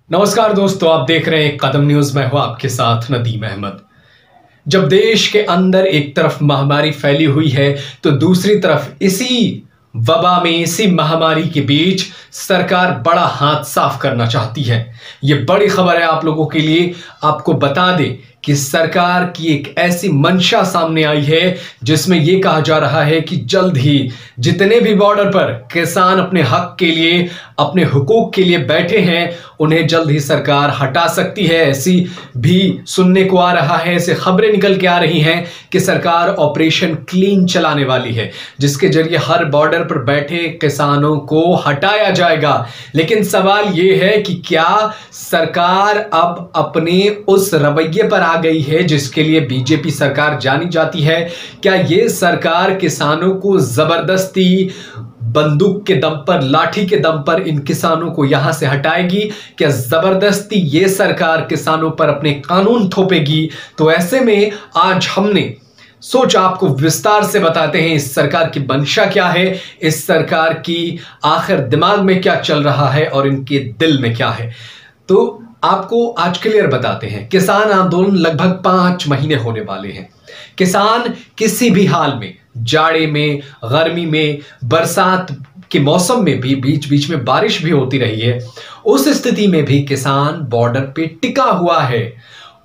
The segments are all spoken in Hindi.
नमस्कार दोस्तों, आप देख रहे हैं कदम न्यूज। मैं हूं आपके साथ नदीम अहमद। जब देश के अंदर एक तरफ महामारी फैली हुई है तो दूसरी तरफ इसी वबा में, इसी महामारी के बीच सरकार बड़ा हाथ साफ करना चाहती है। यह बड़ी खबर है आप लोगों के लिए। आपको बता दें कि सरकार की एक ऐसी मंशा सामने आई है जिसमें यह कहा जा रहा है कि जल्द ही जितने भी बॉर्डर पर किसान अपने हक के लिए, अपने हुकूक के लिए बैठे हैं, उन्हें जल्द ही सरकार हटा सकती है। ऐसी भी सुनने को आ रहा है, ऐसे खबरें निकल के आ रही हैं कि सरकार ऑपरेशन क्लीन चलाने वाली है, जिसके जरिए हर बॉर्डर पर बैठे किसानों को हटाया जाएगा। लेकिन सवाल यह है कि क्या सरकार अब अपने उस रवैये पर आ गई है जिसके लिए बीजेपी सरकार जानी जाती है? क्या यह सरकार किसानों को जबरदस्ती बंदूक के दम पर, लाठी के दम पर इन किसानों को यहां से हटाएगी? क्या जबरदस्ती ये सरकार किसानों पर अपने कानून थोपेगी? तो ऐसे में आज हमने सोचा आपको विस्तार से बताते हैं इस सरकार की मंशा क्या है, इस सरकार की आखिर दिमाग में क्या चल रहा है और इनके दिल में क्या है। तो आपको आज क्लियर बताते हैं। किसान आंदोलन लगभग 5 महीने होने वाले हैं। किसान किसी भी हाल में, जाड़े में, गर्मी में, बरसात के मौसम में भी, बीच बीच में बारिश भी होती रही है, उस स्थिति में भी किसान बॉर्डर पे टिका हुआ है।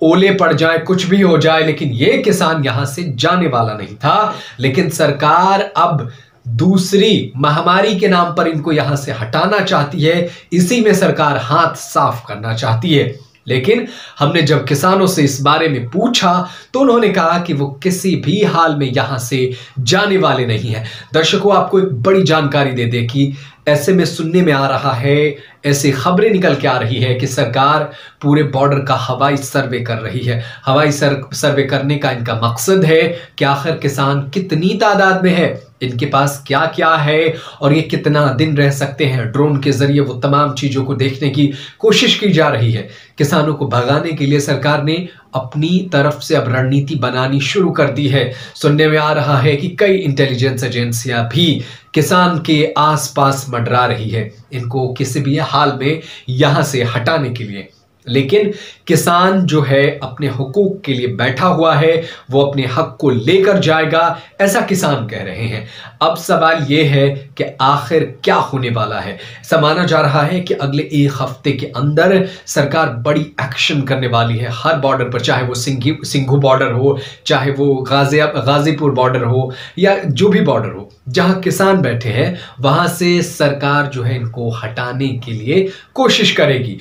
ओले पड़ जाए, कुछ भी हो जाए, लेकिन यह किसान यहां से जाने वाला नहीं था। लेकिन सरकार अब दूसरी महामारी के नाम पर इनको यहां से हटाना चाहती है। इसी में सरकार हाथ साफ करना चाहती है। लेकिन हमने जब किसानों से इस बारे में पूछा तो उन्होंने कहा कि वो किसी भी हाल में यहां से जाने वाले नहीं है। दर्शकों, आपको एक बड़ी जानकारी दे दे कि ऐसे में सुनने में आ रहा है, ऐसी खबरें निकल के आ रही है कि सरकार पूरे बॉर्डर का हवाई सर्वे कर रही है। हवाई सर्वे करने का इनका मकसद है कि आखिर किसान कितनी तादाद में है, इनके पास क्या क्या है और ये कितना दिन रह सकते हैं। ड्रोन के जरिए वो तमाम चीजों को देखने की कोशिश की जा रही है। किसानों को भगाने के लिए सरकार ने अपनी तरफ से अब रणनीति बनानी शुरू कर दी है। सुनने में आ रहा है कि कई इंटेलिजेंस एजेंसियां भी किसान के आसपास मंडरा रही है, इनको किसी भी हाल में यहां से हटाने के लिए। लेकिन किसान जो है अपने हुकूक के लिए बैठा हुआ है, वो अपने हक को लेकर जाएगा, ऐसा किसान कह रहे हैं। अब सवाल यह है कि आखिर क्या होने वाला है। ऐसा माना जा रहा है कि अगले 1 हफ्ते के अंदर सरकार बड़ी एक्शन करने वाली है हर बॉर्डर पर, चाहे वो सिंघू बॉर्डर हो, चाहे वो गाजीपुर बॉर्डर हो, या जो भी बॉर्डर हो जहां किसान बैठे हैं, वहां से सरकार जो है इनको हटाने के लिए कोशिश करेगी।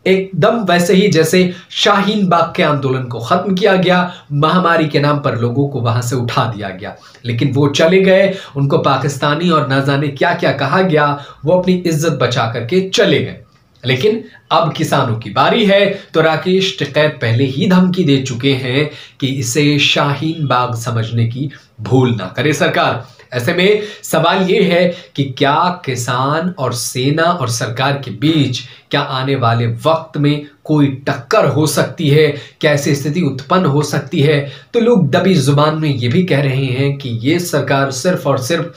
एकदम वैसे ही जैसे शाहीन बाग के आंदोलन को खत्म किया गया, महामारी के नाम पर लोगों को वहां से उठा दिया गया, लेकिन वो चले गए, उनको पाकिस्तानी और ना जाने क्या क्या कहा गया, वो अपनी इज्जत बचा करके चले गए। लेकिन अब किसानों की बारी है। तो राकेश टिकैत पहले ही धमकी दे चुके हैं कि इसे शाहीन बाग समझने की भूल ना करे सरकार। ऐसे में सवाल यह है कि क्या किसान और सेना और सरकार के बीच क्या आने वाले वक्त में कोई टक्कर हो सकती है? क्या ऐसी स्थिति उत्पन्न हो सकती है? तो लोग दबी जुबान में यह भी कह रहे हैं कि यह सरकार सिर्फ और सिर्फ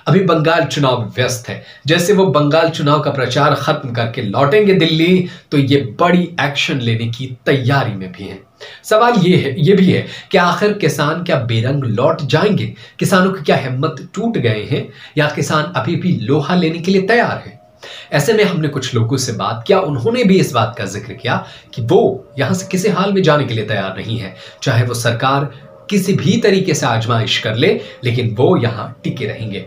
अभी बंगाल चुनाव में व्यस्त है। जैसे वो बंगाल चुनाव का प्रचार खत्म करके लौटेंगे दिल्ली तो ये बड़ी एक्शन लेने की तैयारी में भी है। सवाल ये भी है कि आखिर किसान क्या बेरंग लौट जाएंगे? किसानों की क्या हिम्मत टूट गए हैं, या किसान अभी भी लोहा लेने के लिए तैयार है? ऐसे में हमने कुछ लोगों से बात किया, उन्होंने भी इस बात का जिक्र किया कि वो यहां से किसी हाल में जाने के लिए तैयार नहीं है, चाहे वो सरकार किसी भी तरीके से आजमाइश कर ले, लेकिन वो यहां टिके रहेंगे।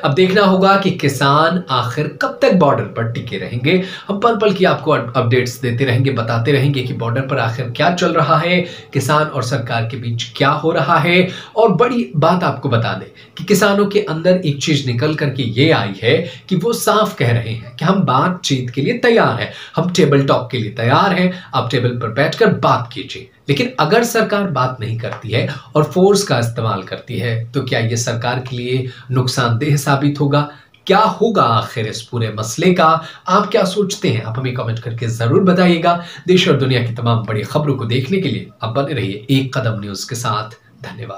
अब देखना होगा कि किसान आखिर कब तक बॉर्डर पर टिके रहेंगे। हम पल पल की आपको अपडेट्स देते रहेंगे, बताते रहेंगे कि बॉर्डर पर आखिर क्या चल रहा है, किसान और सरकार के बीच क्या हो रहा है। और बड़ी बात आपको बता दें कि किसानों के अंदर एक चीज निकल करके ये आई है कि वो साफ कह रहे हैं कि हम बातचीत के लिए तैयार हैं, हम टेबल टॉक के लिए तैयार हैं, आप टेबल पर बैठकर बात कीजिए। लेकिन अगर सरकार बात नहीं करती है और फोर्स का इस्तेमाल करती है तो क्या यह सरकार के लिए नुकसानदेह साबित होगा? क्या होगा आखिर इस पूरे मसले का? आप क्या सोचते हैं? आप हमें कमेंट करके जरूर बताइएगा। देश और दुनिया की तमाम बड़ी खबरों को देखने के लिए आप बने रहिए एक कदम न्यूज के साथ। धन्यवाद।